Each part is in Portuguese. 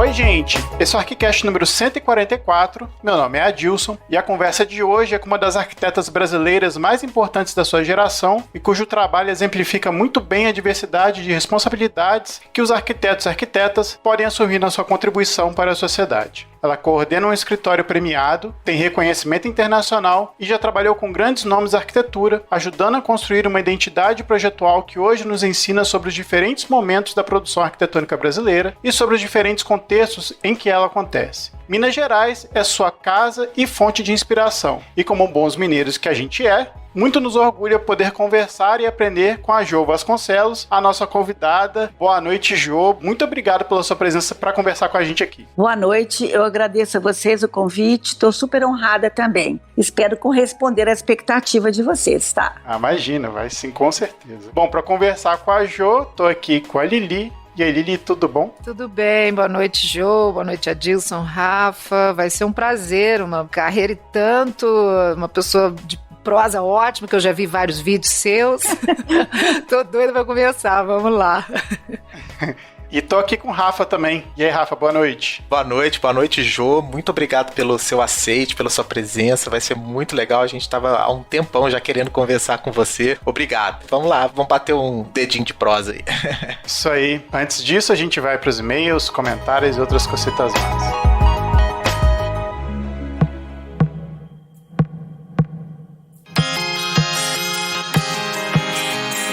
Oi, gente! Esse é o ArchiCast número 144. Meu nome é Adilson e a conversa de hoje é com uma das arquitetas brasileiras mais importantes da sua geração e cujo trabalho exemplifica muito bem a diversidade de responsabilidades que os arquitetos e arquitetas podem assumir na sua contribuição para a sociedade. Ela coordena um escritório premiado, tem reconhecimento internacional e já trabalhou com grandes nomes da arquitetura, ajudando a construir uma identidade projetual que hoje nos ensina sobre os diferentes momentos da produção arquitetônica brasileira e sobre os diferentes contextos em que ela acontece. Minas Gerais é sua casa e fonte de inspiração, e como bons mineiros que a gente é, muito nos orgulha poder conversar e aprender com a Jo Vasconcelos, a nossa convidada. Boa noite, Jo. Muito obrigado pela sua presença para conversar com a gente aqui. Boa noite, eu agradeço a vocês o convite, estou super honrada também. Espero corresponder à expectativa de vocês, tá? Imagina, vai sim, com certeza. Bom, para conversar com a Jo, estou aqui com a Lili. E aí, Lili, tudo bom? Tudo bem, boa noite, Jô, boa noite, Adilson, Rafa. Vai ser um prazer, uma carreira e tanto, uma pessoa de prosa ótima, que eu já vi vários vídeos seus. Tô doida pra começar, vamos lá. E tô aqui com o Rafa também. E aí, Rafa, boa noite. Boa noite, Jô. Muito obrigado pelo seu aceite, pela sua presença. Vai ser muito legal. A gente tava há um tempão já querendo conversar com você. Obrigado. Vamos lá, vamos bater um dedinho de prosa aí. Isso aí. Antes disso, a gente vai pros e-mails, comentários e outras cositas mais.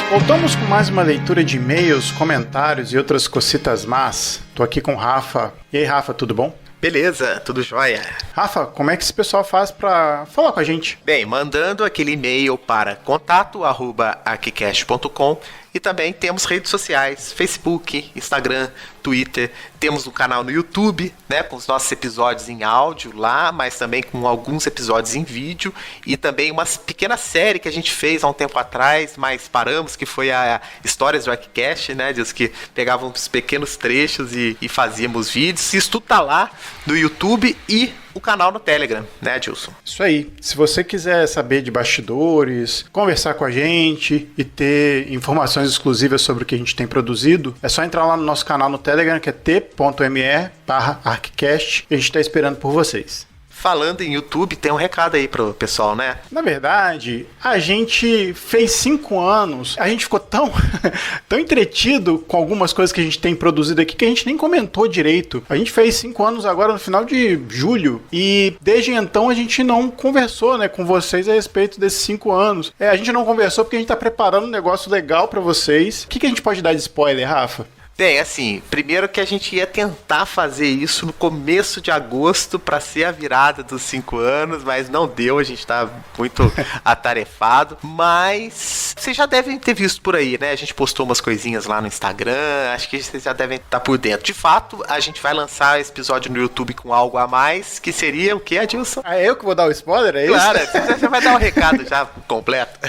Voltamos com mais uma leitura de e-mails, comentários e outras cositas más. Tô aqui com o Rafa. E aí, Rafa, tudo bom? Beleza, tudo jóia. Rafa, como é que esse pessoal faz pra falar com a gente? Bem, mandando aquele e-mail para contato@archicast.com. E também temos redes sociais, Facebook, Instagram, Twitter. Temos um canal no YouTube, né, com os nossos episódios em áudio lá, mas também com alguns episódios em vídeo. E também uma pequena série que a gente fez há um tempo atrás, mas paramos, que foi a Histórias do ArchiCast, né, diz que pegávamos pequenos trechos e fazíamos vídeos. Isso tudo tá lá no YouTube e o canal no Telegram, né, Adilson? Isso aí. Se você quiser saber de bastidores, conversar com a gente e ter informações exclusivas sobre o que a gente tem produzido, é só entrar lá no nosso canal no Telegram, que é t.me/archicast, e a gente está esperando por vocês. Falando em YouTube, tem um recado aí pro pessoal, né? Na verdade, a gente fez 5 anos, a gente ficou tão, tão entretido com algumas coisas que a gente tem produzido aqui que a gente nem comentou direito. A gente fez 5 anos agora no final de julho e desde então a gente não conversou, né, com vocês a respeito desses 5 anos. A gente não conversou porque a gente tá preparando um negócio legal pra vocês. O que a gente pode dar de spoiler, Rafa? Bem, assim, primeiro que a gente ia tentar fazer isso no começo de agosto para ser a virada dos 5 anos, mas não deu, a gente tá muito atarefado, mas vocês já devem ter visto por aí, né? A gente postou umas coisinhas lá no Instagram, acho que vocês já devem estar por dentro. De fato, a gente vai lançar esse episódio no YouTube com algo a mais, que seria o quê, Adilson? É eu que vou dar o spoiler, é isso? Claro, você vai dar o recado já completo.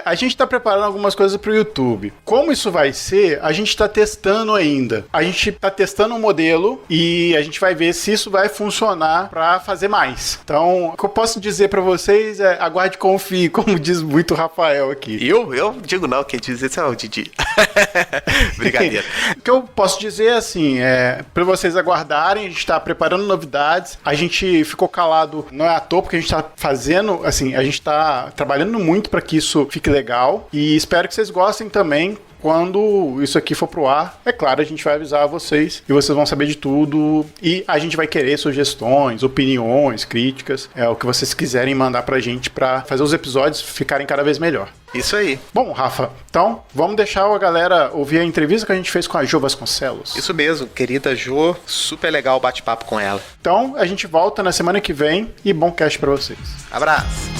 A gente tá preparando algumas coisas pro YouTube. Como isso vai ser, a gente tá testando ainda. A gente tá testando um modelo e a gente vai ver se isso vai funcionar pra fazer mais. Então, o que eu posso dizer pra vocês é aguarde e confie, como diz muito o Rafael aqui. Eu digo não, quem diz isso é o Didi. Brincadeira. O que eu posso dizer assim, pra vocês aguardarem, a gente tá preparando novidades. A gente ficou calado, não é à toa, porque a gente tá fazendo, assim, a gente tá trabalhando muito pra que isso fique legal e espero que vocês gostem também. Quando isso aqui for pro ar, é claro, a gente vai avisar vocês e vocês vão saber de tudo e a gente vai querer sugestões, opiniões, críticas, o que vocês quiserem mandar pra gente pra fazer os episódios ficarem cada vez melhor. Isso aí. Bom, Rafa, então vamos deixar a galera ouvir a entrevista que a gente fez com a Jo Vasconcelos. Isso mesmo, querida Jo, super legal o bate-papo com ela. Então a gente volta na semana que vem e bom cast pra vocês. Abraço.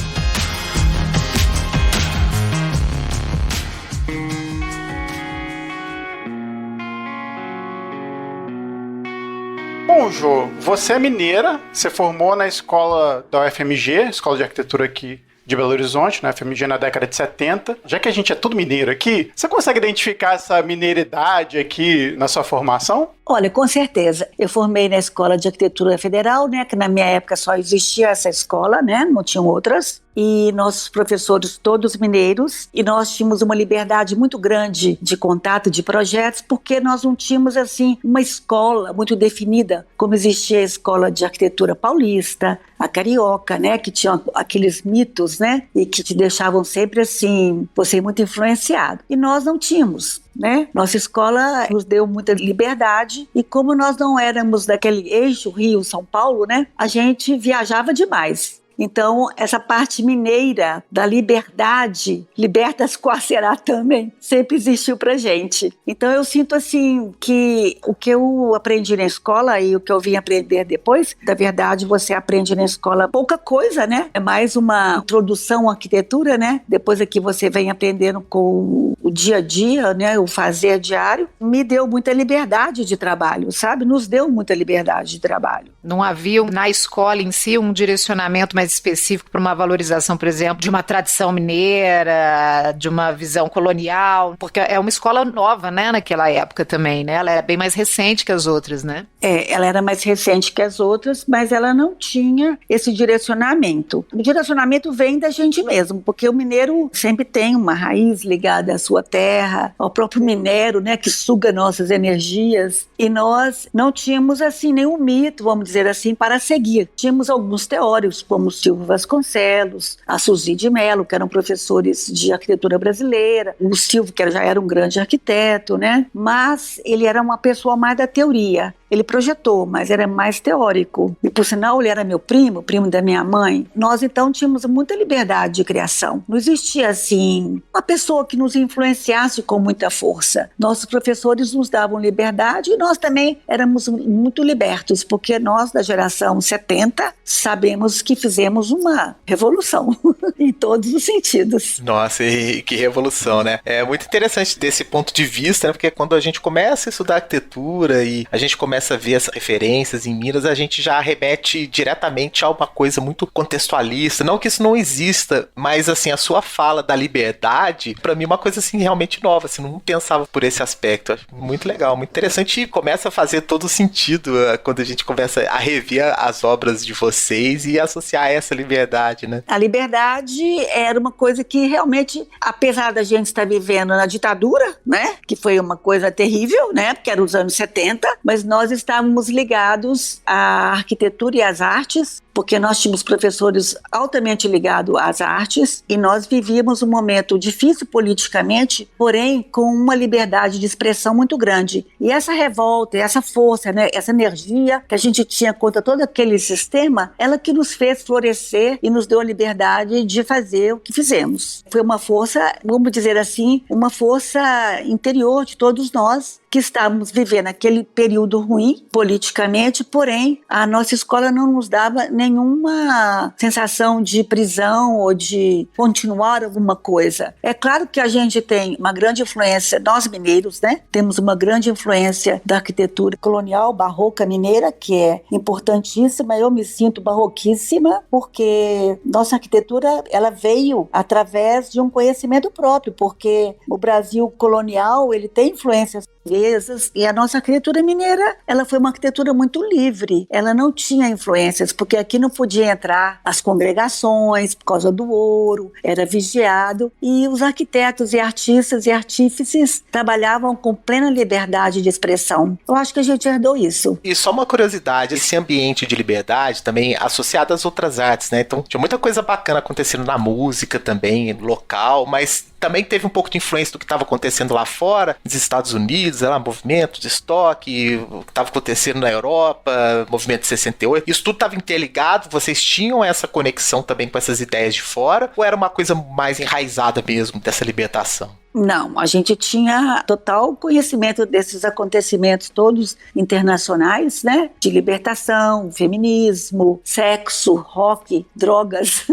Bom, Jo, você é mineira, você formou na escola da UFMG, Escola de Arquitetura aqui de Belo Horizonte, na UFMG na década de 70. Já que a gente é tudo mineiro aqui, você consegue identificar essa mineiridade aqui na sua formação? Olha, com certeza. Eu formei na Escola de Arquitetura Federal, né, que na minha época só existia essa escola, né, não tinham outras. E nossos professores todos mineiros, e nós tínhamos uma liberdade muito grande de contato, de projetos, porque nós não tínhamos, assim, uma escola muito definida, como existia a Escola de Arquitetura Paulista, a Carioca, né, que tinham aqueles mitos, né, e que te deixavam sempre, assim, você muito influenciado. E nós não tínhamos, né? Nossa escola nos deu muita liberdade, e como nós não éramos daquele eixo Rio-São Paulo, né, a gente viajava demais. Então, essa parte mineira da liberdade, libertas qual será também, sempre existiu pra gente. Então, eu sinto assim que o que eu aprendi na escola e o que eu vim aprender depois, na verdade, você aprende na escola pouca coisa, né? É mais uma introdução à arquitetura, né? Depois aqui você vem aprendendo com o dia a dia, né? O fazer diário. Me deu muita liberdade de trabalho, sabe? Nos deu muita liberdade de trabalho. Não havia na escola em si um direcionamento mais específico para uma valorização, por exemplo, de uma tradição mineira, de uma visão colonial, porque é uma escola nova, né, naquela época também, né? Ela era bem mais recente que as outras, né? Ela era mais recente que as outras, mas ela não tinha esse direcionamento. O direcionamento vem da gente mesmo, porque o mineiro sempre tem uma raiz ligada à sua terra, ao próprio minério, né, que suga nossas energias, e nós não tínhamos, assim, nenhum mito, vamos dizer assim, para seguir. Tínhamos alguns teóricos, como o Silvio Vasconcelos, a Suzy de Mello, que eram professores de arquitetura brasileira, o Silvio, que já era um grande arquiteto, né? Mas ele era uma pessoa mais da teoria. Ele projetou, mas era mais teórico. E, por sinal, ele era meu primo da minha mãe. Nós, então, tínhamos muita liberdade de criação. Não existia, assim, uma pessoa que nos influenciasse com muita força. Nossos professores nos davam liberdade e nós também éramos muito libertos, porque nós, da geração 70, sabemos que fizemos uma revolução em todos os sentidos. Nossa, e que revolução, né? É muito interessante desse ponto de vista, né? Porque quando a gente começa a estudar arquitetura e a gente começa a ver as referências em Minas, a gente já remete diretamente a uma coisa muito contextualista. Não que isso não exista, mas assim, a sua fala da liberdade, pra mim é uma coisa assim realmente nova, assim, não pensava por esse aspecto. Acho muito legal, muito interessante, e começa a fazer todo sentido quando a gente começa a rever as obras de vocês e associar essa liberdade, né? A liberdade era uma coisa que realmente, apesar da gente estar vivendo na ditadura, né, que foi uma coisa terrível, né, porque era os anos 70, mas nós estávamos ligados à arquitetura e às artes, porque nós tínhamos professores altamente ligados às artes e nós vivíamos um momento difícil politicamente, porém com uma liberdade de expressão muito grande. E essa revolta, essa força, né, essa energia que a gente tinha contra todo aquele sistema, ela que nos fez florescer e nos deu a liberdade de fazer o que fizemos. Foi uma força, vamos dizer assim, uma força interior de todos nós que estávamos vivendo aquele período ruim politicamente, porém a nossa escola não nos dava nenhuma sensação de prisão ou de continuar alguma coisa. É claro que a gente tem uma grande influência, nós mineiros, né? Temos uma grande influência da arquitetura colonial, barroca mineira, que é importantíssima. Eu me sinto barroquíssima porque nossa arquitetura, ela veio através de um conhecimento próprio, porque o Brasil colonial, ele tem influências portuguesas, e a nossa arquitetura mineira, ela foi uma arquitetura muito livre, ela não tinha influências, porque aqui não podia entrar as congregações por causa do ouro, era vigiado, e os arquitetos e artistas e artífices trabalhavam com plena liberdade de expressão. Eu acho que a gente herdou isso. E só uma curiosidade, esse ambiente de liberdade também associado às outras artes, né? Então tinha muita coisa bacana acontecendo na música também, local, mas também teve um pouco de influência do que estava acontecendo lá fora, nos Estados Unidos, lá, movimento de estoque, o que estava acontecendo na Europa, movimento de 68, isso tudo estava interligado, vocês tinham essa conexão também com essas ideias de fora, ou era uma coisa mais enraizada mesmo, dessa libertação? Não, a gente tinha total conhecimento desses acontecimentos todos internacionais, né? De libertação, feminismo, sexo, rock, drogas,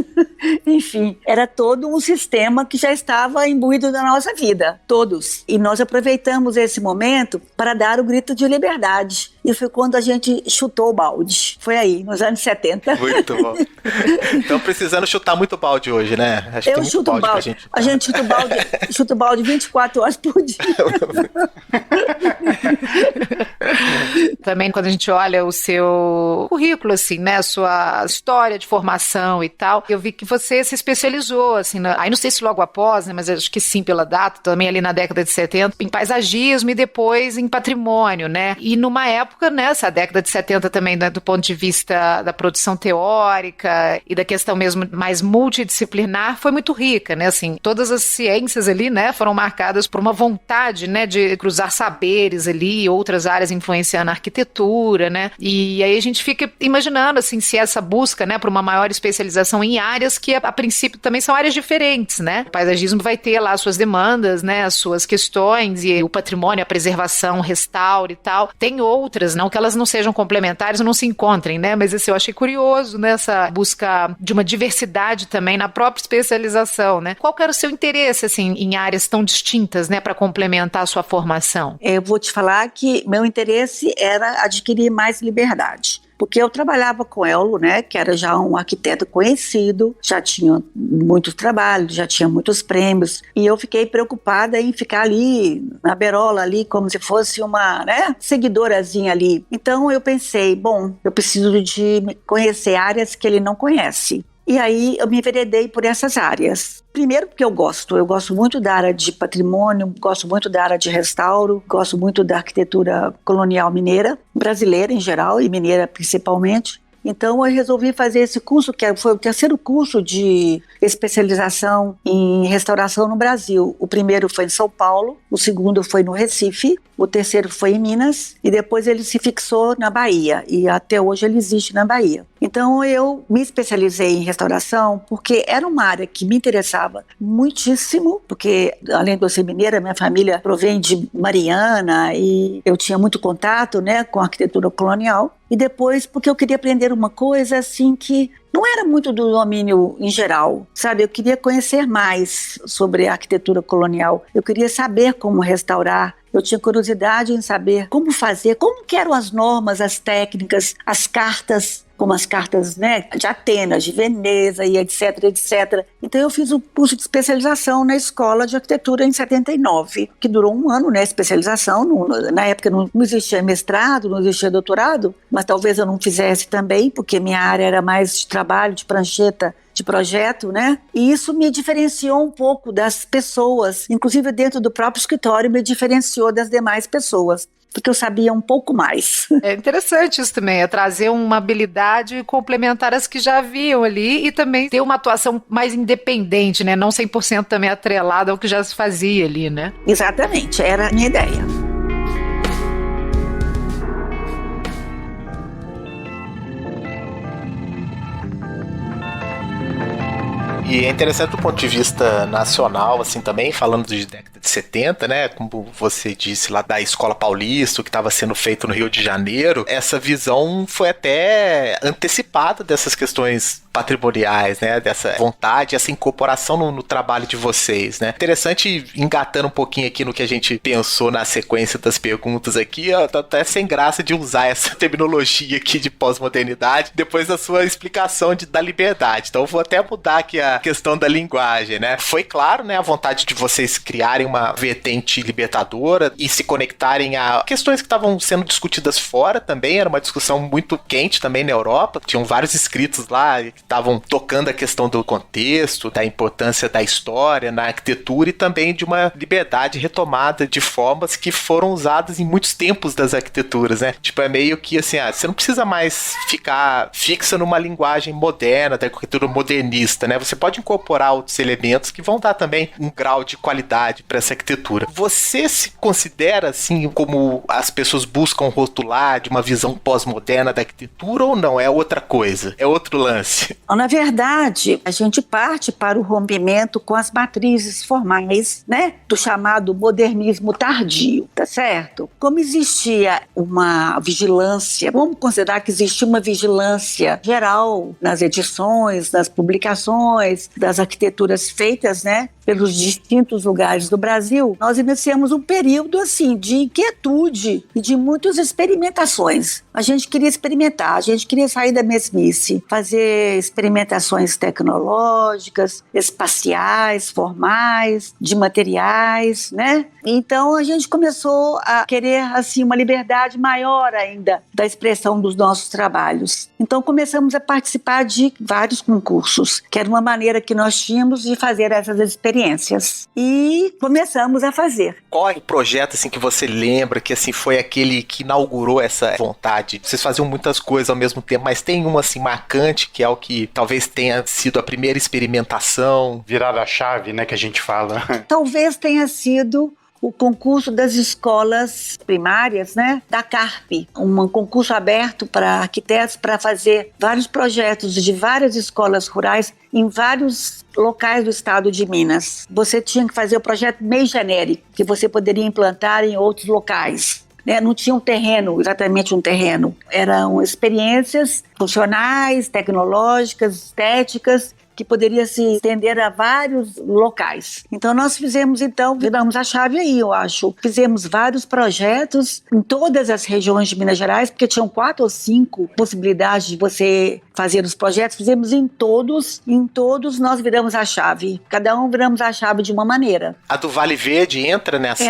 enfim. Era todo um sistema que já estava imbuído na nossa vida, todos. E nós aproveitamos esse momento para dar o grito de liberdade. E foi quando a gente chutou o balde. Foi aí, nos anos 70. Muito bom. Então precisando chutar muito balde hoje, né? Acho que eu chuto o balde. A gente chuta o balde 24 horas por dia. Também quando a gente olha o seu currículo, assim, né, a sua história de formação e tal, eu vi que você se especializou, assim, aí não sei se logo após, né, mas acho que sim pela data, também ali na década de 70, em paisagismo e depois em patrimônio, né, e numa época, né, essa década de 70 também, né, do ponto de vista da produção teórica e da questão mesmo mais multidisciplinar, foi muito rica, né, assim, todas as ciências ali, né, foram marcadas por uma vontade, né, de cruzar saberes ali, outras áreas influenciando a arquitetura, né, e aí a gente fica imaginando, assim, se essa busca, né, por uma maior especialização em áreas que, a princípio, também são áreas diferentes, né, o paisagismo vai ter lá as suas demandas, né, as suas questões, e o patrimônio, a preservação, o restauro e tal, tem outras, não que elas não sejam complementares ou não se encontrem, né, mas assim, eu achei curioso, né, essa busca de uma diversidade também na própria especialização, né, qual que era o seu interesse, assim, em áreas tão distintas, né, para complementar a sua formação? Eu vou te falar que meu interesse era adquirir mais liberdade. Porque eu trabalhava com Ello, né, que era já um arquiteto conhecido, já tinha muitos trabalhos, já tinha muitos prêmios, e eu fiquei preocupada em ficar ali, na berola ali, como se fosse uma, né, seguidorazinha ali. Então eu pensei, bom, eu preciso de conhecer áreas que ele não conhece. E aí eu me enveredei por essas áreas. Primeiro porque eu gosto muito da área de patrimônio, gosto muito da área de restauro, gosto muito da arquitetura colonial mineira, brasileira em geral e mineira principalmente. Então eu resolvi fazer esse curso, que foi o terceiro curso de especialização em restauração no Brasil. O primeiro foi em São Paulo, o segundo foi no Recife, o terceiro foi em Minas e depois ele se fixou na Bahia e até hoje ele existe na Bahia. Então eu me especializei em restauração porque era uma área que me interessava muitíssimo, porque além de eu ser mineira, minha família provém de Mariana e eu tinha muito contato, né, com a arquitetura colonial. E depois porque eu queria aprender uma coisa assim que não era muito do domínio em geral, sabe? Eu queria conhecer mais sobre a arquitetura colonial. Eu queria saber como restaurar. Eu tinha curiosidade em saber como fazer, como que eram as normas, as técnicas, as cartas, como as cartas, né, de Atenas, de Veneza e etc, etc. Então eu fiz o curso de especialização na Escola de Arquitetura em 79, que durou um ano, né, especialização. Na época não existia mestrado, não existia doutorado, mas talvez eu não fizesse também, porque minha área era mais de trabalho, de prancheta, de projeto, né? E isso me diferenciou um pouco das pessoas, inclusive dentro do próprio escritório me diferenciou das demais pessoas, porque eu sabia um pouco mais. É interessante isso também, é trazer uma habilidade complementar às que já haviam ali e também ter uma atuação mais independente, né? Não 100% também atrelada ao que já se fazia ali, né? Exatamente, era a minha ideia. E é interessante do ponto de vista nacional, assim, também, falando de década de 70, né, como você disse lá da Escola Paulista, que estava sendo feito no Rio de Janeiro, essa visão foi até antecipada dessas questões patrimoniais, né, dessa vontade, essa incorporação no trabalho de vocês, né. Interessante, engatando um pouquinho aqui no que a gente pensou na sequência das perguntas aqui, ó, tá até sem graça de usar essa terminologia aqui de pós-modernidade, depois da sua explicação da liberdade. Então eu vou até mudar aqui a questão da linguagem, né. Foi claro, né, a vontade de vocês criarem uma vertente libertadora e se conectarem a questões que estavam sendo discutidas fora também, era uma discussão muito quente também na Europa, tinham vários escritos lá que estavam tocando a questão do contexto, da importância da história na arquitetura e também de uma liberdade retomada de formas que foram usadas em muitos tempos das arquiteturas, né? Tipo, é meio que assim, você não precisa mais ficar fixa numa linguagem moderna, da arquitetura modernista, né? Você pode incorporar outros elementos que vão dar também um grau de qualidade para essa arquitetura. Você se considera, assim, como as pessoas buscam rotular de uma visão pós-moderna da arquitetura ou não? É outra coisa? É outro lance? Na verdade, a gente parte para o rompimento com as matrizes formais, né, do chamado modernismo tardio, tá certo? Como existia uma vigilância, vamos considerar que existia uma vigilância geral nas edições, nas publicações, das arquiteturas feitas, né, pelos distintos lugares do Brasil, nós iniciamos um período assim de inquietude e de muitas experimentações. A gente queria experimentar, a gente queria sair da mesmice, fazer experimentações tecnológicas, espaciais, formais, de materiais, né? Então a gente começou a querer assim uma liberdade maior ainda da expressão dos nossos trabalhos. Então começamos a participar de vários concursos, que era uma maneira que nós tínhamos de fazer essas experiências. E começamos a fazer. Qual é o projeto assim que você lembra que assim foi aquele que inaugurou essa vontade? Vocês faziam muitas coisas ao mesmo tempo, mas tem um assim marcante que é o que talvez tenha sido a primeira experimentação, virada a chave, né, que a gente fala. Talvez tenha sido o concurso das escolas primárias, né, da CARP, um concurso aberto para arquitetos para fazer vários projetos de várias escolas rurais em vários locais do estado de Minas. Você tinha que fazer o projeto meio genérico, que você poderia implantar em outros locais. Não tinha um terreno, exatamente um terreno. Eram experiências funcionais, tecnológicas, estéticas, que poderia se estender a vários locais. Então nós viramos a chave aí, eu acho. Fizemos vários projetos em todas as regiões de Minas Gerais, porque tinham 4 ou 5 possibilidades de você fazer os projetos. Fizemos em todos nós viramos a chave. Cada um viramos a chave de uma maneira. A do Vale Verde entra nessa?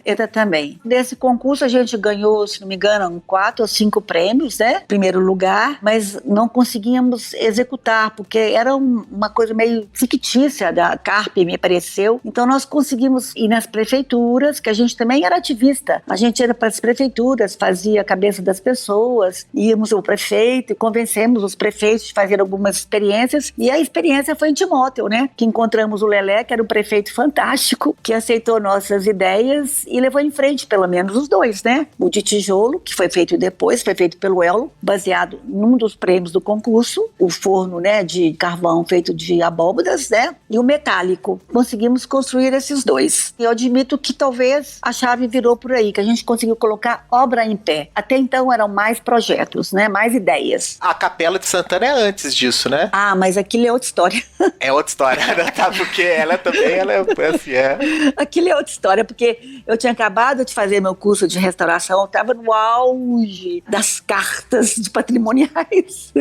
Entra também. Nesse concurso a gente ganhou, se não me engano, 4 ou 5 prêmios, né? Primeiro lugar, mas não conseguíamos executar, porque era uma coisa meio fictícia da CARP, me pareceu. Então nós conseguimos ir nas prefeituras, que a gente também era ativista. A gente ia para as prefeituras, fazia a cabeça das pessoas, íamos ao prefeito e convencemos os prefeitos de fazer algumas experiências. E a experiência foi em Timóteo, né? Que encontramos o Lelé, que era um prefeito fantástico, que aceitou nossas ideias e levou em frente pelo menos os 2, né? O de tijolo, que foi feito depois, foi feito pelo Elo, baseado num dos prêmios do concurso, o forno, né, de carvão feito de abóbodas, né? E o metálico. Conseguimos construir esses 2. E eu admito que talvez a chave virou por aí, que a gente conseguiu colocar obra em pé. Até então eram mais projetos, né? Mais ideias. A Capela de Santana é antes disso, né? Ah, mas aquilo é outra história. É outra história, né? Tá? Porque ela é assim, é. Aquilo é outra história, porque eu tinha acabado de fazer meu curso de restauração, eu estava no auge das cartas de patrimoniais.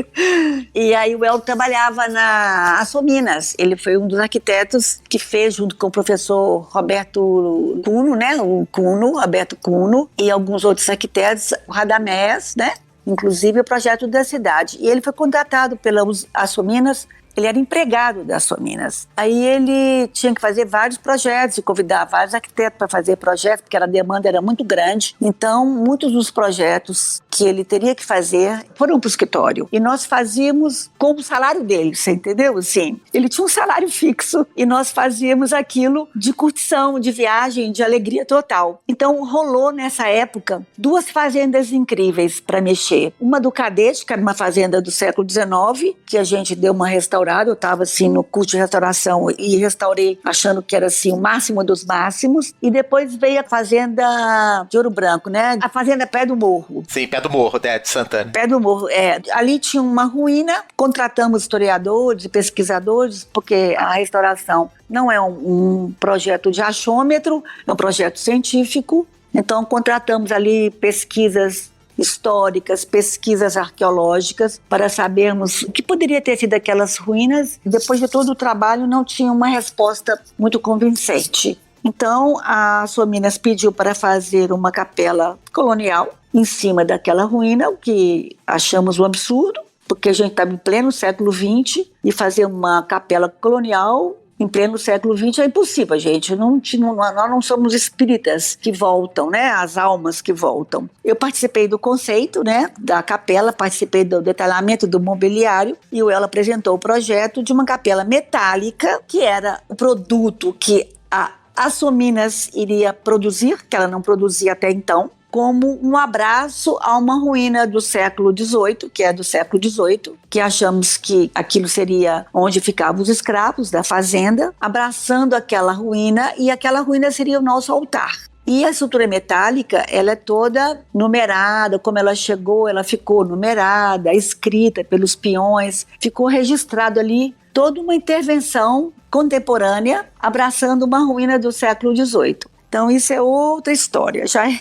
E aí o El trabalhava na Açominas. Ele foi um dos arquitetos que fez, junto com o professor Roberto Cuno, né? Roberto Cuno, e alguns outros arquitetos, o Radamés, né? Inclusive o projeto da cidade. E ele foi contratado pelas Açominas. Ele era empregado da Açominas. Aí ele tinha que fazer vários projetos e convidar vários arquitetos para fazer projetos, porque a demanda era muito grande. Então, muitos dos projetos que ele teria que fazer foram para o escritório. E nós fazíamos com o salário dele, você entendeu? Assim, ele tinha um salário fixo e nós fazíamos aquilo de curtição, de viagem, de alegria total. Então, rolou nessa época 2 fazendas incríveis para mexer. Uma do Cadete, que era uma fazenda do século XIX, que a gente deu uma restauração. Eu estava assim no curso de restauração e restaurei achando que era assim o máximo dos máximos. E depois veio a fazenda de Ouro Branco, né? A fazenda Pé do Morro. Sim, Pé do Morro, né? De Santana. Pé do Morro, ali tinha uma ruína, contratamos historiadores e pesquisadores, porque a restauração não é um projeto de achômetro, é um projeto científico. Então contratamos ali pesquisas históricas, pesquisas arqueológicas, para sabermos o que poderia ter sido aquelas ruínas. Depois de todo o trabalho, não tinha uma resposta muito convincente. Então, a Açominas pediu para fazer uma capela colonial em cima daquela ruína, o que achamos um absurdo, porque a gente estava em pleno século XX e fazer uma capela colonial em pleno século XX é impossível, gente. Nós não somos espíritas que voltam, né? As almas que voltam. Eu participei do conceito, né? Da capela, participei do detalhamento do mobiliário e o Ela apresentou o projeto de uma capela metálica, que era o produto que a Açominas iria produzir, que ela não produzia até então, como um abraço a uma ruína do século XVIII, que é do século XVIII, que achamos que aquilo seria onde ficavam os escravos da fazenda, abraçando aquela ruína, e aquela ruína seria o nosso altar. E a estrutura metálica, ela é toda numerada, como ela chegou, ela ficou numerada, escrita pelos peões, ficou registrado ali toda uma intervenção contemporânea, abraçando uma ruína do século XVIII. Então isso é outra história, já é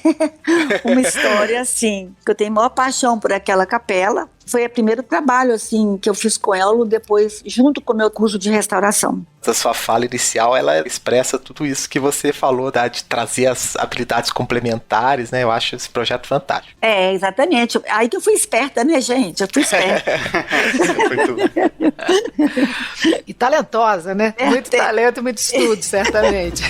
uma história assim, que eu tenho maior paixão por aquela capela. Foi o primeiro trabalho, assim, que eu fiz com ela depois, junto com o meu curso de restauração. A sua fala inicial, ela expressa tudo isso que você falou, de trazer as habilidades complementares, né? Eu acho esse projeto fantástico. Exatamente. Aí que eu fui esperta, né, gente? Eu fui esperta. Muito bem. E talentosa, né? Muito talento e muito estudo, certamente.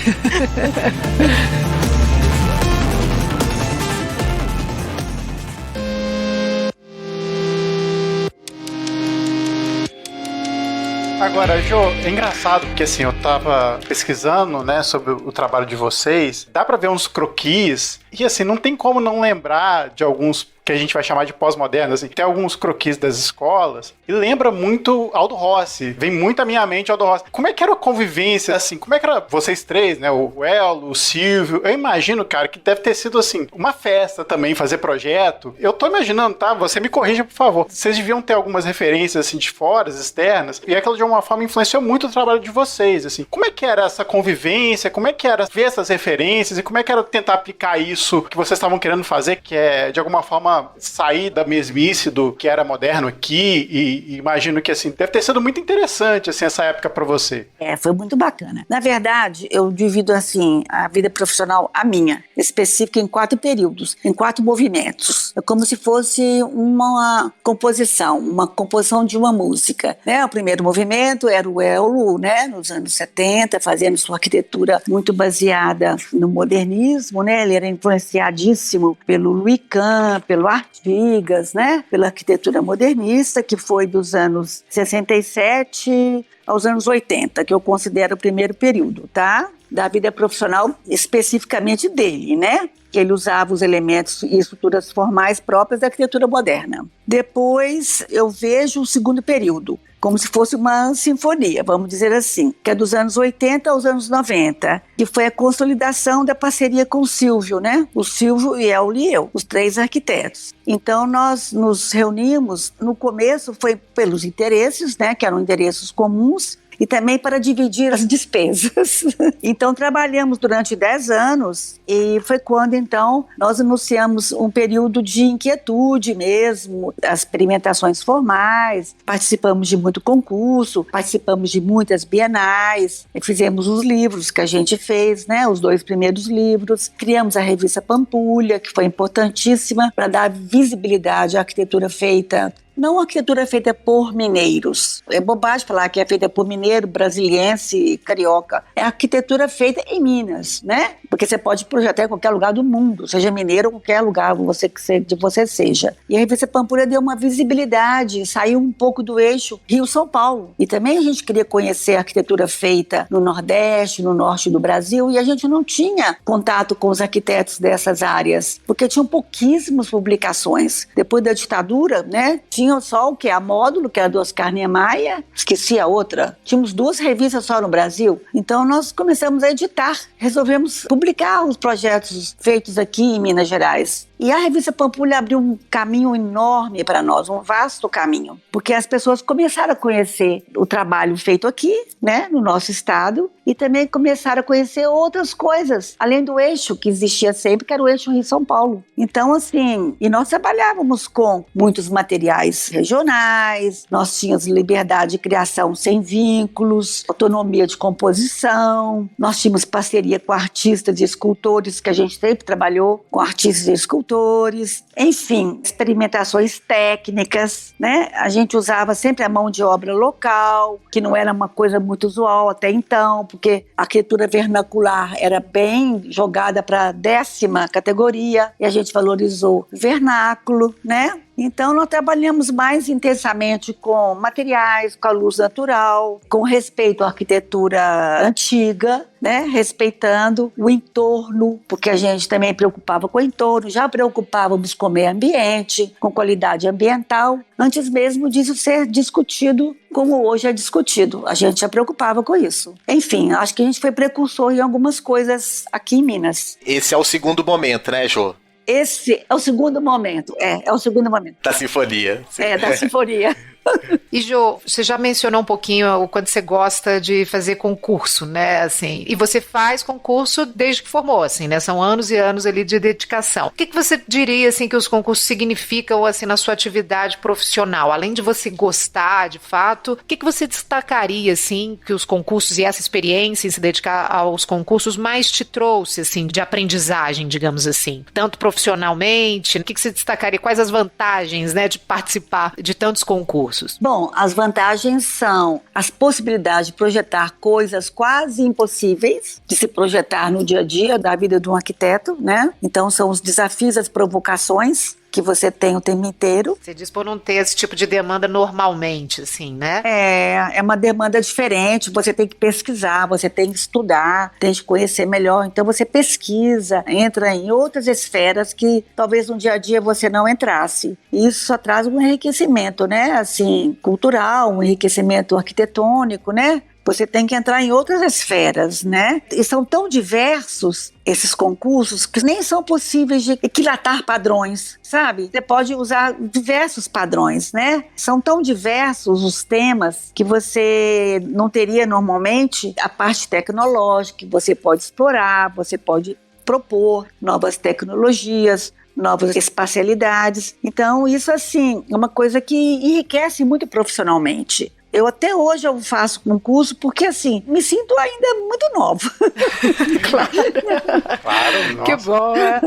Agora, Jo, é engraçado porque assim, eu tava pesquisando, né, sobre o trabalho de vocês, dá pra ver uns croquis, e assim, não tem como não lembrar de alguns que a gente vai chamar de pós-modernos, assim. Tem alguns croquis das escolas e lembra muito Aldo Rossi. Vem muito à minha mente Aldo Rossi. Como é que era a convivência, assim? Como é que era vocês três, né? O Elo, o Silvio. Eu imagino, cara, que deve ter sido, assim, uma festa também, fazer projeto. Eu tô imaginando, tá? Você me corrija, por favor. Vocês deviam ter algumas referências, assim, de fora, externas, e aquilo de alguma forma influenciou muito o trabalho de vocês, assim. Como é que era essa convivência? Como é que era ver essas referências? E como é que era tentar aplicar isso que vocês estavam querendo fazer, que é, de alguma forma, sair da mesmice do que era moderno aqui, e imagino que, assim, deve ter sido muito interessante, assim, essa época pra você. Foi muito bacana. Na verdade, eu divido, assim, a vida profissional, a minha, específica, em 4 períodos, em 4 movimentos. É como se fosse uma composição de uma música, né? O primeiro movimento era o Elo, né? Nos anos 70, fazendo sua arquitetura muito baseada no modernismo, né? Ele era influenciadíssimo pelo Louis Kahn, pelo Artigas, né? Pela arquitetura modernista, que foi dos anos 67 aos anos 80, que eu considero o primeiro período, tá? Da vida profissional, especificamente dele, né? Que ele usava os elementos e estruturas formais próprias da arquitetura moderna. Depois, eu vejo o segundo período, como se fosse uma sinfonia, vamos dizer assim, que é dos anos 80 aos anos 90, que foi a consolidação da parceria com o Silvio, né? O Silvio, o Elo e eu, os 3 arquitetos. Então, nós nos reunimos, no começo foi pelos interesses, né? Que eram interesses comuns, e também para dividir as despesas. Então, trabalhamos durante 10 anos e foi quando, então, nós anunciamos um período de inquietude mesmo, as experimentações formais, participamos de muito concurso, participamos de muitas bienais, fizemos os livros que a gente fez, né, os 2 primeiros livros, criamos a revista Pampulha, que foi importantíssima para dar visibilidade à arquitetura feita. Não a arquitetura feita por mineiros. É bobagem falar que é feita por mineiro, brasiliense, carioca. É a arquitetura feita em Minas, né? Porque você pode projetar em qualquer lugar do mundo, seja mineiro ou qualquer lugar que você seja. E a revista Pampulha deu uma visibilidade, saiu um pouco do eixo Rio-São Paulo. E também a gente queria conhecer a arquitetura feita no Nordeste, no Norte do Brasil, e a gente não tinha contato com os arquitetos dessas áreas, porque tinham pouquíssimas publicações. Depois da ditadura, né? Tinha só o que? A Módulo, que era do Oscar Niemeyer, esqueci a outra. Tínhamos 2 revistas só no Brasil. Então nós começamos a editar, resolvemos publicar os projetos feitos aqui em Minas Gerais. E a revista Pampulha abriu um caminho enorme para nós, um vasto caminho, porque as pessoas começaram a conhecer o trabalho feito aqui, né, no nosso estado, e também começaram a conhecer outras coisas, além do eixo que existia sempre, que era o eixo Rio-São Paulo. Então, assim, e nós trabalhávamos com muitos materiais regionais, nós tínhamos liberdade de criação sem vínculos, autonomia de composição, nós tínhamos parceria com artistas e escultores, que a gente sempre trabalhou com artistas e escultores, enfim, experimentações técnicas, né? A gente usava sempre a mão de obra local, que não era uma coisa muito usual até então, porque a arquitetura vernacular era bem jogada para a 10ª categoria, e a gente valorizou vernáculo, né? Então, nós trabalhamos mais intensamente com materiais, com a luz natural, com respeito à arquitetura antiga, né? Respeitando o entorno, porque a gente também preocupava com o entorno, já preocupávamos com o meio ambiente, com qualidade ambiental, antes mesmo disso ser discutido como hoje é discutido. A gente já preocupava com isso. Enfim, acho que a gente foi precursor em algumas coisas aqui em Minas. Esse é o segundo momento, né, Jô? Esse é o segundo momento, é o segundo momento. Da sinfonia. Da sinfonia. E Jo, você já mencionou um pouquinho o quanto você gosta de fazer concurso, né, assim, e você faz concurso desde que formou, assim, né, são anos e anos ali de dedicação. O que você diria, assim, que os concursos significam, assim, na sua atividade profissional? Além de você gostar, de fato, o que você destacaria, assim, que os concursos e essa experiência em se dedicar aos concursos mais te trouxe, assim, de aprendizagem, digamos assim, tanto profissionalmente? O que você destacaria? Quais as vantagens, né, de participar de tantos concursos? Bom, as vantagens são as possibilidades de projetar coisas quase impossíveis de se projetar no dia a dia da vida de um arquiteto, né? Então são os desafios, as provocações que você tem o tempo inteiro. Você diz por não ter esse tipo de demanda normalmente, assim, né? É uma demanda diferente, você tem que pesquisar, você tem que estudar, tem que conhecer melhor, então você pesquisa, entra em outras esferas que talvez no dia a dia você não entrasse. Isso só traz um enriquecimento, né, assim, cultural, um enriquecimento arquitetônico, né? Você tem que entrar em outras esferas, né? E são tão diversos esses concursos que nem são possíveis de equilatar padrões, sabe? Você pode usar diversos padrões, né? São tão diversos os temas que você não teria normalmente a parte tecnológica, que você pode explorar, você pode propor novas tecnologias, novas espacialidades. Então, isso, assim, é uma coisa que enriquece muito profissionalmente. Eu até hoje eu faço concurso porque, assim, me sinto ainda muito nova. Claro, Que bom, né?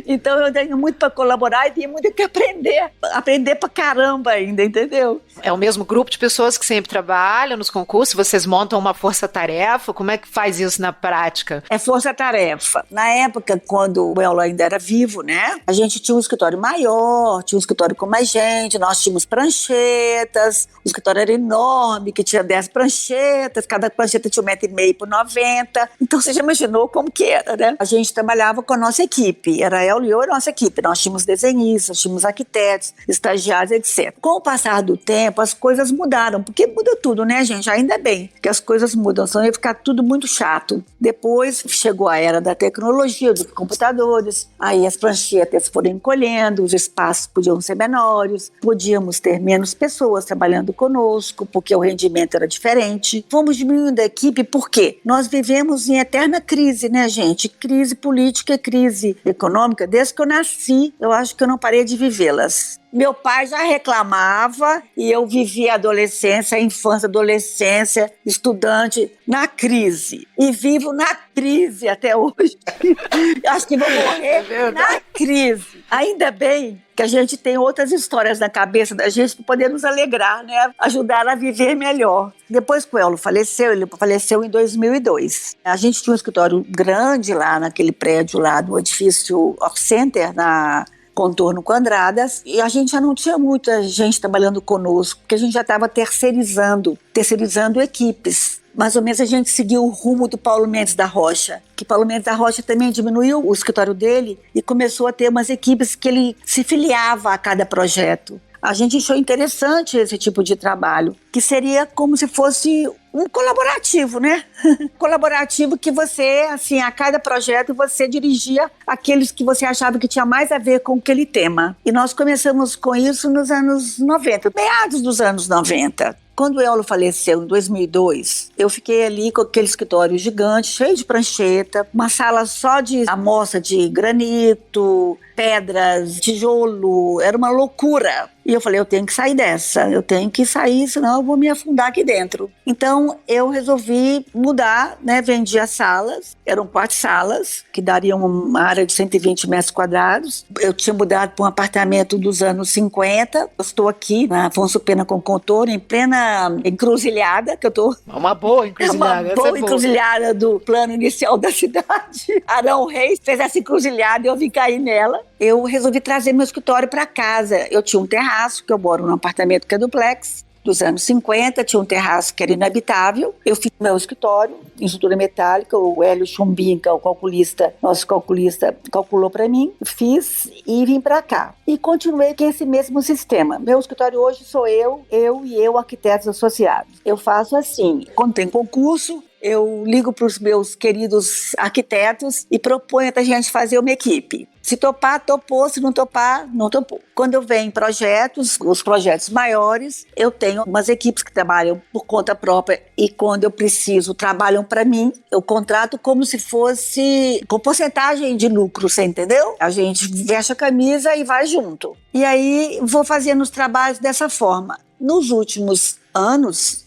Então eu tenho muito para colaborar e tenho muito que aprender pra caramba ainda, entendeu? É o mesmo grupo de pessoas que sempre trabalham nos concursos? Vocês montam uma força-tarefa? Como é que faz isso na prática? É força-tarefa. Na época, quando o Ello ainda era vivo, né? A gente tinha um escritório maior, tinha um escritório com mais gente, nós tínhamos pranchetas, o escritório era enorme, que tinha 10 pranchetas, cada prancheta tinha 1,5 m por 90. Então você já imaginou como que era, né? A gente trabalhava com a nossa equipe, era Ello e eu e a nossa equipe. Nós tínhamos desenhistas, tínhamos arquitetos, estagiários, etc. Com o passar do tempo, as coisas mudaram, porque muda tudo, né, gente? Ainda bem que as coisas mudam, senão ia ficar tudo muito chato. Depois chegou a era da tecnologia, dos computadores, aí as pranchetas foram encolhendo, os espaços podiam ser menores, podíamos ter menos pessoas trabalhando conosco, porque o rendimento era diferente. Fomos diminuindo a equipe, por quê? Nós vivemos em eterna crise, né, gente? Crise política, crise econômica. Desde que eu nasci, eu acho que eu não parei de vivê-las. Meu pai já reclamava e eu vivi a adolescência, a infância, a adolescência, estudante, na crise. E vivo na crise até hoje. Acho que vou morrer na crise. Ainda bem que a gente tem outras histórias na cabeça da gente para poder nos alegrar, né? Ajudar a viver melhor. Depois que o Ello faleceu, ele faleceu em 2002. A gente tinha um escritório grande lá naquele prédio lá do edifício Off Center, na Contorno com Andradas, e a gente já não tinha muita gente trabalhando conosco, porque a gente já estava terceirizando equipes. Mais ou menos a gente seguiu o rumo do Paulo Mendes da Rocha, que Paulo Mendes da Rocha também diminuiu o escritório dele e começou a ter umas equipes que ele se filiava a cada projeto. A gente achou interessante esse tipo de trabalho, que seria como se fosse um colaborativo, né? Colaborativo que você, assim, a cada projeto você dirigia aqueles que você achava que tinha mais a ver com aquele tema. E nós começamos com isso nos anos 90, meados dos anos 90. Quando o Ello faleceu em 2002, eu fiquei ali com aquele escritório gigante, cheio de prancheta, uma sala só de amostra de granito, pedras, tijolo, era uma loucura. E eu falei, eu tenho que sair dessa, eu tenho que sair, senão eu vou me afundar aqui dentro. Então eu resolvi mudar, né? Vendi as salas, eram 4 salas, que dariam uma área de 120 metros quadrados. Eu tinha mudado para um apartamento dos anos 50, eu estou aqui na Afonso Pena com Contorno, em plena encruzilhada, que eu estou... Uma boa encruzilhada. É uma boa encruzilhada do plano inicial da cidade. Arão Reis fez essa encruzilhada e eu vim cair nela. Eu resolvi trazer meu escritório para casa. Eu tinha um terraço, que eu moro num apartamento que é duplex, dos anos 50, tinha um terraço que era inabitável. Eu fiz meu escritório em estrutura metálica, o Hélio Chumbim, que é o calculista, nosso calculista, calculou para mim, fiz e vim para cá. E continuei com esse mesmo sistema. Meu escritório hoje sou eu e arquitetos associados. Eu faço assim, quando tem concurso, eu ligo para os meus queridos arquitetos e proponho a gente fazer uma equipe. Se topar, topou. Se não topar, não topou. Quando eu venho em projetos, os projetos maiores, eu tenho umas equipes que trabalham por conta própria e quando eu preciso, trabalham para mim. Eu contrato como se fosse com porcentagem de lucro, você entendeu? A gente veste a camisa e vai junto. E aí vou fazendo os trabalhos dessa forma. Nos últimos anos,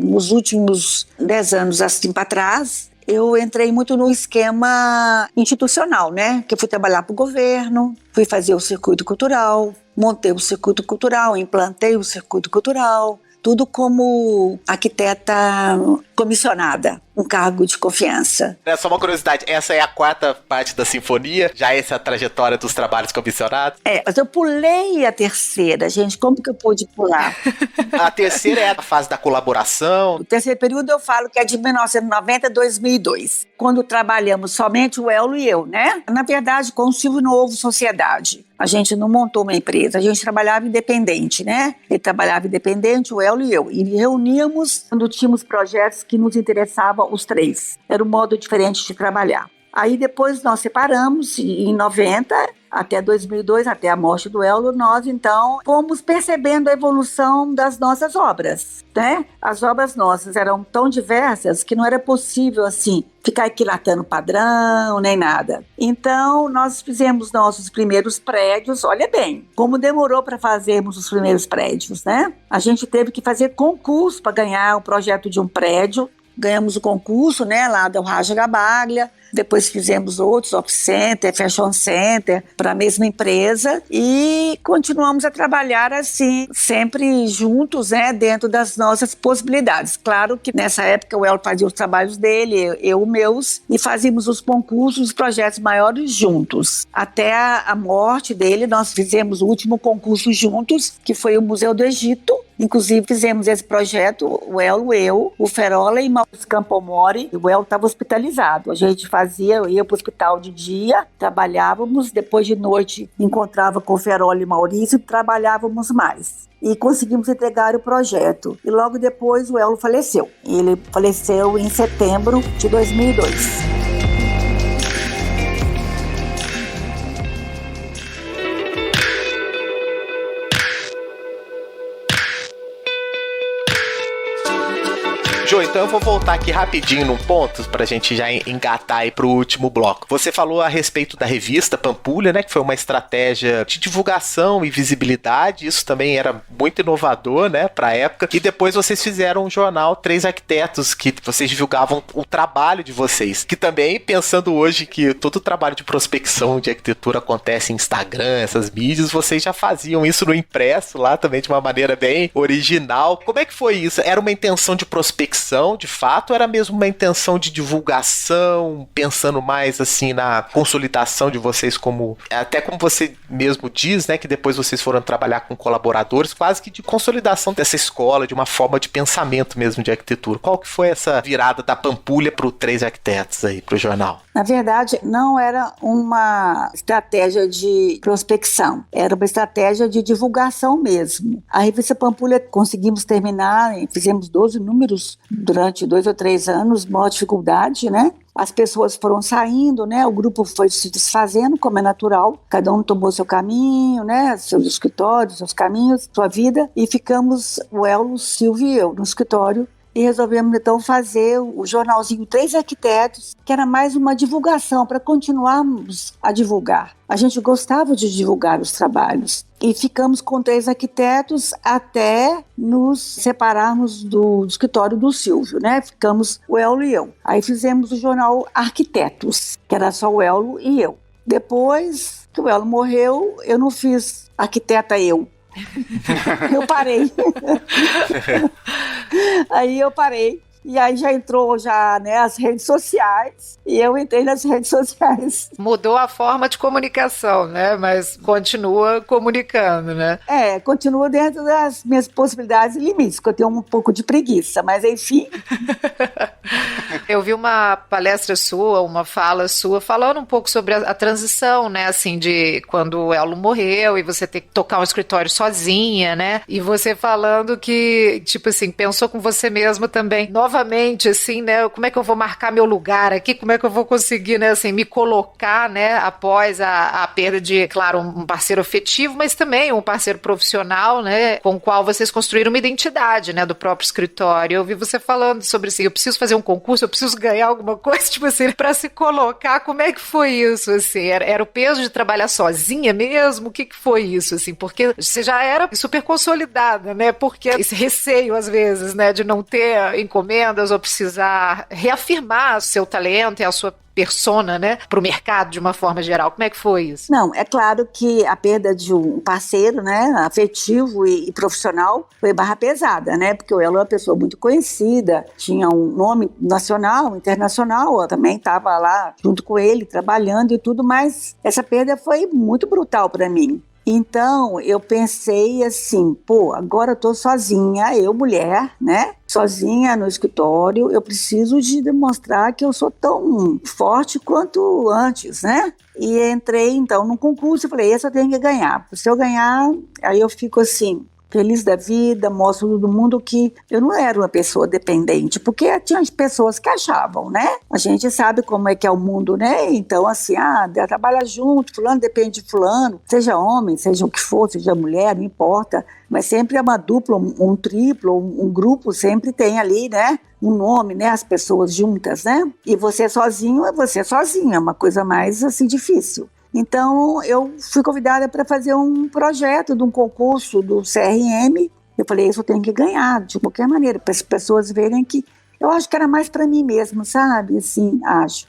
nos últimos 10 anos assim para trás, eu entrei muito no esquema institucional, né? Que eu fui trabalhar para o governo, fui fazer o circuito cultural, montei o circuito cultural, implantei o circuito cultural, tudo como arquiteta comissionada, um cargo de confiança. É só uma curiosidade, essa é a 4ª parte da sinfonia? Já essa é a trajetória dos trabalhos comissionados? Mas eu pulei a 3ª, gente, como que eu pude pular? A 3ª é a fase da colaboração. O 3º período eu falo que é de 1990 a 2002, quando trabalhamos somente o Ello e eu, né? Na verdade, com o Silvio Novo Sociedade. A gente não montou uma empresa, a gente trabalhava independente, né? Ele trabalhava independente, o Ello e eu. E reuníamos quando tínhamos projetos que nos interessavam os 3. Era um modo diferente de trabalhar. Aí depois nós separamos, em 90 até 2002, até a morte do Ello, nós então fomos percebendo a evolução das nossas obras, né? As obras nossas eram tão diversas que não era possível, assim, ficar equilatando padrão, nem nada. Então, nós fizemos nossos primeiros prédios, olha bem, como demorou para fazermos os primeiros prédios, né? A gente teve que fazer concurso para ganhar o projeto de um prédio. Ganhamos o concurso, né, lá do Raja Gabaglia, depois fizemos outros, Office Center, Fashion Center, para a mesma empresa e continuamos a trabalhar assim, sempre juntos, né, dentro das nossas possibilidades. Claro que nessa época o Ello fazia os trabalhos dele, eu os meus, e fazíamos os concursos, os projetos maiores juntos. Até a morte dele, nós fizemos o último concurso juntos, que foi o Museu do Egito. Inclusive fizemos esse projeto, o Ello, eu, o Ferola e Maurício Campomori. O Ello estava hospitalizado. A gente eu ia para o hospital de dia, trabalhávamos, depois de noite encontrava com o Ferola e Maurício, trabalhávamos mais. E conseguimos entregar o projeto. E logo depois o Ello faleceu. Ele faleceu em setembro de 2002. Jô, então eu vou voltar aqui rapidinho num ponto pra gente já engatar aí pro último bloco. Você falou a respeito da revista Pampulha, né, que foi uma estratégia de divulgação e visibilidade, isso também era muito inovador, né, pra época, e depois vocês fizeram um jornal Três Arquitetos, que vocês divulgavam o trabalho de vocês, que também, pensando hoje que todo o trabalho de prospecção de arquitetura acontece em Instagram, essas mídias, vocês já faziam isso no impresso lá também de uma maneira bem original. Como é que foi isso? Era uma intenção de prospecção de fato, ou era mesmo uma intenção de divulgação, pensando mais assim na consolidação de vocês como, até como você mesmo diz, né, que depois vocês foram trabalhar com colaboradores, quase que de consolidação dessa escola, de uma forma de pensamento mesmo de arquitetura. Qual que foi essa virada da Pampulha para o Três Arquitetos aí, para o jornal? Na verdade, não era uma estratégia de prospecção, era uma estratégia de divulgação mesmo. A revista Pampulha conseguimos terminar, fizemos 12 números durante 2 ou 3 anos, maior dificuldade, né? As pessoas foram saindo, né? O grupo foi se desfazendo, como é natural. Cada um tomou seu caminho, né? Seus escritórios, seus caminhos, sua vida. E ficamos, o Ello, o Silvio e eu, no escritório. E resolvemos, então, fazer o jornalzinho Três Arquitetos, que era mais uma divulgação, para continuarmos a divulgar. A gente gostava de divulgar os trabalhos. E ficamos com Três Arquitetos até nos separarmos do escritório do Silvio, né? Ficamos o Ello e eu. Aí fizemos o jornal Arquitetos, que era só o Ello e eu. Depois que o Ello morreu, eu não fiz Arquiteta Eu. Eu parei. Aí eu parei. E aí já entrou né, as redes sociais, e eu entrei nas redes sociais. Mudou a forma de comunicação, né? Mas continua comunicando, né? Continua dentro das minhas possibilidades e limites, porque eu tenho um pouco de preguiça, mas enfim. Eu vi uma palestra sua, uma fala sua, falando um pouco sobre a transição, né, assim, de quando o Elo morreu e você ter que tocar um escritório sozinha, né, e você falando que, tipo assim, pensou com você mesma também, novamente, assim, né, como é que eu vou marcar meu lugar aqui, como é que eu vou conseguir, né, assim, me colocar, né, após a perda de, claro, um parceiro afetivo, mas também um parceiro profissional, né, com o qual vocês construíram uma identidade, né, do próprio escritório. Eu vi você falando sobre assim, eu preciso fazer um concurso, eu preciso ganhar alguma coisa, tipo assim, pra se colocar, como é que foi isso, assim? Era o peso de trabalhar sozinha mesmo? O que foi isso, assim? Porque você já era super consolidada, né? Porque esse receio, às vezes, né, de não ter encomendas ou precisar reafirmar o seu talento e a sua persona, né, para o mercado de uma forma geral. Como é que foi isso? Não, é claro que a perda de um parceiro, né, afetivo e profissional foi barra pesada, né, porque o Elo é uma pessoa muito conhecida, tinha um nome nacional, internacional, eu também estava lá junto com ele, trabalhando e tudo, mas essa perda foi muito brutal para mim. Então, eu pensei assim, pô, agora eu tô sozinha, eu mulher, né? Sozinha no escritório, eu preciso de demonstrar que eu sou tão forte quanto antes, né? E entrei, então, num concurso e falei, esse eu tenho que ganhar. Se eu ganhar, aí eu fico assim, feliz da vida, mostro todo mundo que eu não era uma pessoa dependente, porque tinha as pessoas que achavam, né? A gente sabe como é que é o mundo, né? Então, assim, trabalha junto, fulano depende de fulano, seja homem, seja o que for, seja mulher, não importa, mas sempre é uma dupla, um triplo, um grupo sempre tem ali, né? Um nome, né? As pessoas juntas, né? E você sozinho é você sozinho, é uma coisa mais, assim, difícil. Então, eu fui convidada para fazer um projeto de um concurso do CRM. Eu falei, isso eu tenho que ganhar, de qualquer maneira, para as pessoas verem que... Eu acho que era mais para mim mesma, sabe? Assim, acho.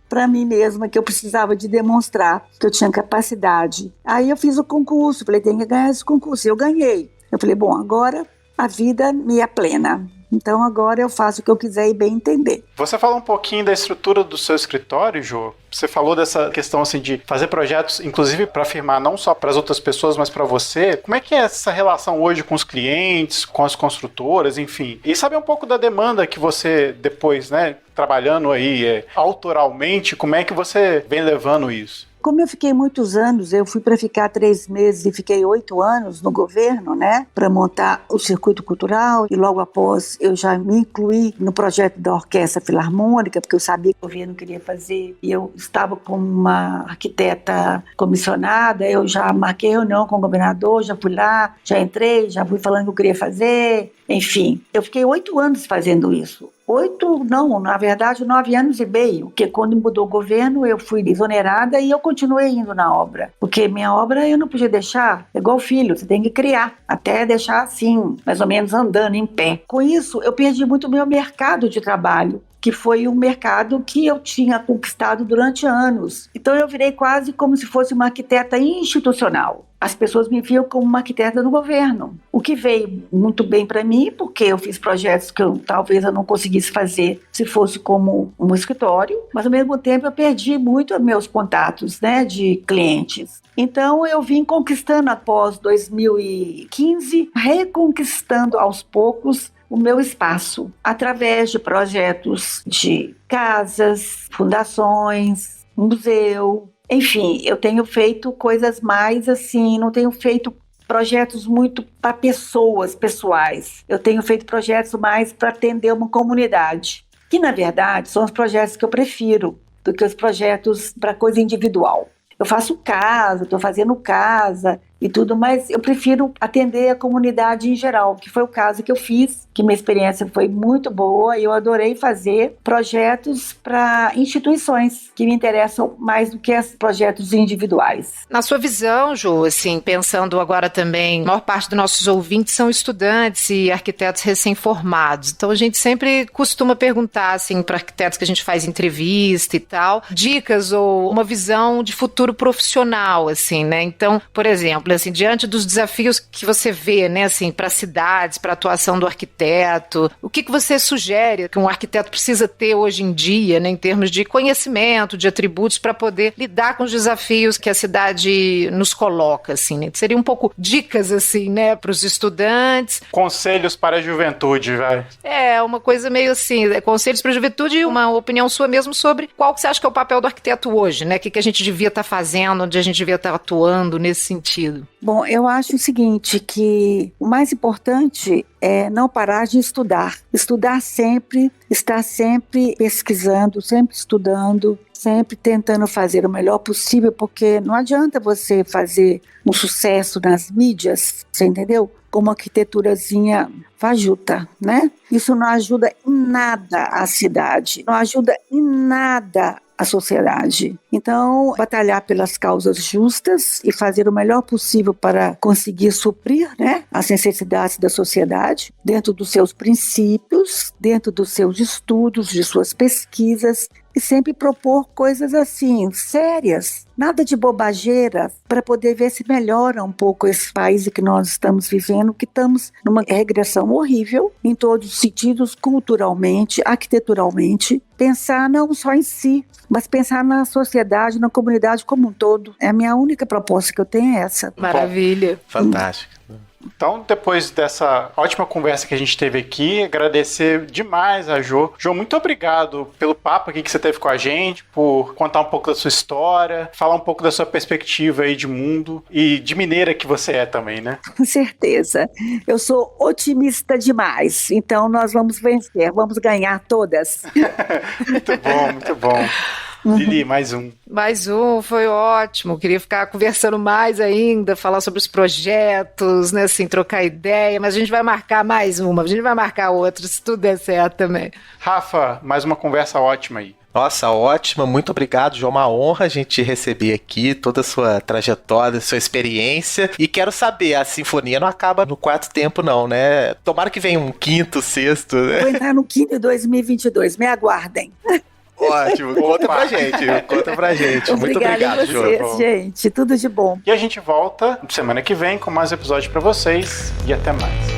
Para mim mesma, que eu precisava de demonstrar que eu tinha capacidade. Aí eu fiz o concurso, falei, tenho que ganhar esse concurso. E eu ganhei. Eu falei, bom, agora a vida me é plena. Então agora eu faço o que eu quiser e bem entender. Você falou um pouquinho da estrutura do seu escritório, Jô? Você falou dessa questão assim de fazer projetos, inclusive para afirmar não só para as outras pessoas, mas para você. Como é que é essa relação hoje com os clientes, com as construtoras, enfim? E saber um pouco da demanda que você depois, né, trabalhando aí autoralmente, como é que você vem levando isso? Como eu fiquei muitos anos, eu fui para ficar 3 meses e fiquei 8 anos no governo, né, para montar o circuito cultural, e logo após eu já me incluí no projeto da Orquestra Filarmônica, porque eu sabia que o governo queria fazer, e eu estava como uma arquiteta comissionada, eu já marquei reunião com o governador, já fui lá, já entrei, já fui falando o que eu queria fazer, enfim, eu fiquei 8 anos fazendo isso. 8, não, na verdade 9 anos e meio, porque quando mudou o governo eu fui exonerada e eu continuei indo na obra, porque minha obra eu não podia deixar, é igual filho, você tem que criar, até deixar assim, mais ou menos andando em pé. Com isso eu perdi muito o meu mercado de trabalho, que foi um mercado que eu tinha conquistado durante anos. Então eu virei quase como se fosse uma arquiteta institucional. As pessoas me viam como uma arquiteta do governo, o que veio muito bem para mim, porque eu fiz projetos que talvez eu não conseguisse fazer se fosse como um escritório, mas ao mesmo tempo eu perdi muito meus contatos, né, de clientes. Então eu vim conquistando após 2015, reconquistando aos poucos o meu espaço, através de projetos de casas, fundações, museu. Enfim, eu tenho feito coisas mais assim, não tenho feito projetos muito para pessoas, pessoais. Eu tenho feito projetos mais para atender uma comunidade, que na verdade são os projetos que eu prefiro do que os projetos para coisa individual. Eu faço casa, estou fazendo casa e tudo, mas eu prefiro atender a comunidade em geral, que foi o caso que eu fiz, que minha experiência foi muito boa e eu adorei fazer projetos para instituições que me interessam mais do que os projetos individuais. Na sua visão, Ju, assim, pensando agora também, a maior parte dos nossos ouvintes são estudantes e arquitetos recém-formados, então a gente sempre costuma perguntar, assim, para arquitetos que a gente faz entrevista e tal, dicas ou uma visão de futuro profissional, assim, né? Então, por exemplo, exemplo, assim, diante dos desafios que você vê, né, assim, para cidades, para a atuação do arquiteto, o que você sugere que um arquiteto precisa ter hoje em dia, né, em termos de conhecimento, de atributos, para poder lidar com os desafios que a cidade nos coloca, assim, né? Seria um pouco dicas, assim, né, para os estudantes. Conselhos para a juventude, vai. É, uma coisa meio assim, conselhos para a juventude e uma opinião sua mesmo sobre qual que você acha que é o papel do arquiteto hoje, né? O que a gente devia estar fazendo, onde a gente devia estar atuando nesse sentido. Bom, eu acho o seguinte, que o mais importante é não parar de estudar. Estudar sempre, estar sempre pesquisando, sempre estudando, sempre tentando fazer o melhor possível, porque não adianta você fazer um sucesso nas mídias, você entendeu? Com uma arquiteturazinha fajuta, né? Isso não ajuda em nada a cidade, não ajuda em nada a sociedade. Então, batalhar pelas causas justas e fazer o melhor possível para conseguir suprir, né, as necessidades da sociedade, dentro dos seus princípios, dentro dos seus estudos, de suas pesquisas, e sempre propor coisas assim, sérias, nada de bobageira, para poder ver se melhora um pouco esse país que nós estamos vivendo, que estamos numa regressão horrível, em todos os sentidos, culturalmente, arquiteturalmente. Pensar não só em si, mas pensar na sociedade, na comunidade como um todo. É a minha única proposta que eu tenho, é essa. Maravilha. Fantástico. Então, depois dessa ótima conversa que a gente teve aqui, agradecer demais a Jo. Jo, muito obrigado pelo papo aqui que você teve com a gente, por contar um pouco da sua história, falar um pouco da sua perspectiva aí de mundo e de mineira que você é também, né? Com certeza. Eu sou otimista demais, então nós vamos vencer, vamos ganhar todas. Muito bom, muito bom. Lili, mais um. Mais um, foi ótimo. Queria ficar conversando mais ainda, falar sobre os projetos, né, assim, trocar ideia, mas a gente vai marcar mais uma, a gente vai marcar outra, se tudo der certo também. Rafa, mais uma conversa ótima aí. Nossa, ótima, muito obrigado, João, uma honra a gente receber aqui toda a sua trajetória, sua experiência, e quero saber, a sinfonia não acaba no quarto tempo não, né? Tomara que venha um quinto, sexto, né? Vou entrar no quinto de 2022, me aguardem. Ótimo, conta pra gente. Muito obrigado, a vocês, gente. Tudo de bom. E a gente volta semana que vem com mais episódios pra vocês. E até mais.